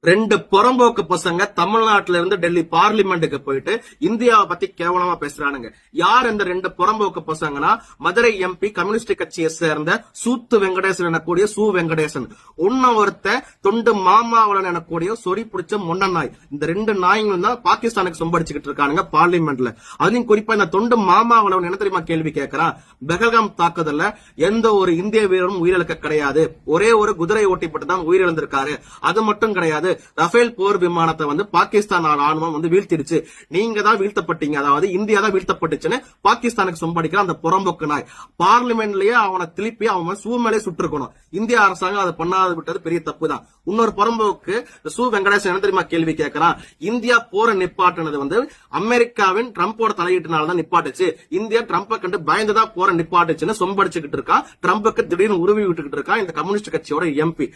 ரெண்டு புறம்போக்கு பசங்க தமிழ்நாட்டில இருந்து டெல்லி பார்லிமெண்ட்டுக்கு போயிட்டு இந்தியாவை பத்தி கேவலமா பேசுறானுங்க. யார் இந்த ரெண்டு புறம்போக்கு பசங்கன்னா, மதுரை எம்பி கம்யூனிஸ்ட் கட்சியை சேர்ந்த சூத்து வெங்கடேசன் எனக்கூடிய சு வெங்கடேசன், ஒருத்த தொண்டு மாமாவளன் எனக்கூடிய சொறி பிடிச்ச மொண்ட நாய். இந்த ரெண்டு நாய்களும் தான் பாகிஸ்தானுக்கு சொம்படிச்சுக்கிட்டு இருக்கானுங்க பார்லிமெண்ட்ல. அதுலயும் குறிப்பா இந்த தொண்டு மாமாவளவன் என்ன தெரியுமா கேள்வி கேட்கறான்? பெஹல்காம் தாக்குதல்ல எந்த ஒரு இந்திய வீரரும் உயிரிழக்க கிடையாது, ஒரே ஒரு குதிரை ஓட்டிப்பட்டு தான் உயிரிழந்திருக்காரு. அது மட்டும் கிடையாது, ரஃபேல் போர் விமானத்தை பாகிஸ்தான் ராணுவம் வீழ்த்திடுச்சு, நீங்க தான் வீழ்த்தப்பட்டீங்க, அதாவது இந்தியா தான் வீழ்த்தப்பட்டுச்சுன்னு பாகிஸ்தானுக்கு சொம்படிக்கிற அந்த புறம்போக்கு நாய். பார்லிமெண்ட்லயே அவனை திருப்பி அவன் சூ மேலே சுட்டிருக்கணும். இந்திய அரசாங்கம் அதை பண்ணாத விட்டது பெரிய தப்பு தான். இன்னொரு புறம்போக்கு சு வெங்கடேசன் என்ன தெரியுமா கேள்வி கேட்கிறான்? இந்தியா போரை நிப்பாட்டினது அமெரிக்காவின் ட்ரம்போட தலையீட்டுனாலதான் நிப்பாட்டுச்சு, இந்தியா ட்ரம்பை கண்டு பயந்துதான் போரை நிப்பாட்டுச்சுன்னு சொம்படிச்சுக்கிட்டு இருக்கான். ட்ரம்புக்கு திடீர்னு உருவி விட்டுக்கிட்டு இருக்கான் இந்த கம்யூனிஸ்ட் கட்சியோட எம்பி.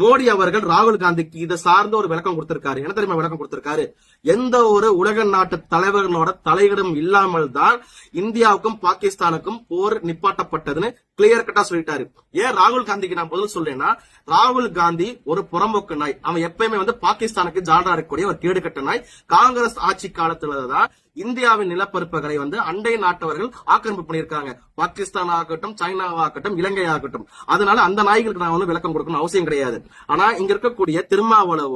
மோடி அவர்கள் ராகுல் காந்திக்கு இதை சார்ந்த ஒரு விளக்கம் கொடுத்திருக்காரு. என்ன தெரியுமா விளக்கம் கொடுத்திருக்காரு? எந்த ஒரு உலக நாட்டு தலைவர்களோட தலையிடம் இல்லாமல் தான் இந்தியாவுக்கும் பாகிஸ்தானுக்கும் போர் நிப்பாட்டப்பட்டதுன்னு கிளியர் கட்டா சொல்லிட்டாரு. ஏன் ராகுல் காந்திக்கு நான் பதில் சொல்றேன்னா, ராகுல் காந்தி ஒரு புறம்போக்கு நாய். அவன் எப்பயுமே பாகிஸ்தானுக்கு ஜால்ரா இருக்கக்கூடிய ஒரு கேடு கட்ட நாய். காங்கிரஸ் ஆட்சி காலத்துலதான் இந்தியாவின் நிலப்பரப்புகளை அண்டை நாட்டவர்கள் ஆக்கிரமிப்பு பண்ணியிருக்காங்க. பாகிஸ்தான் ஆகட்டும், சைனாவாகட்டும், இலங்கை ஆகட்டும். அதனால அந்த நாய்களுக்கு நான் விளக்கம் கொடுக்கணும் அவசியம் கிடையாது. ஆனா இங்க இருக்கக்கூடிய திருமாவளவன்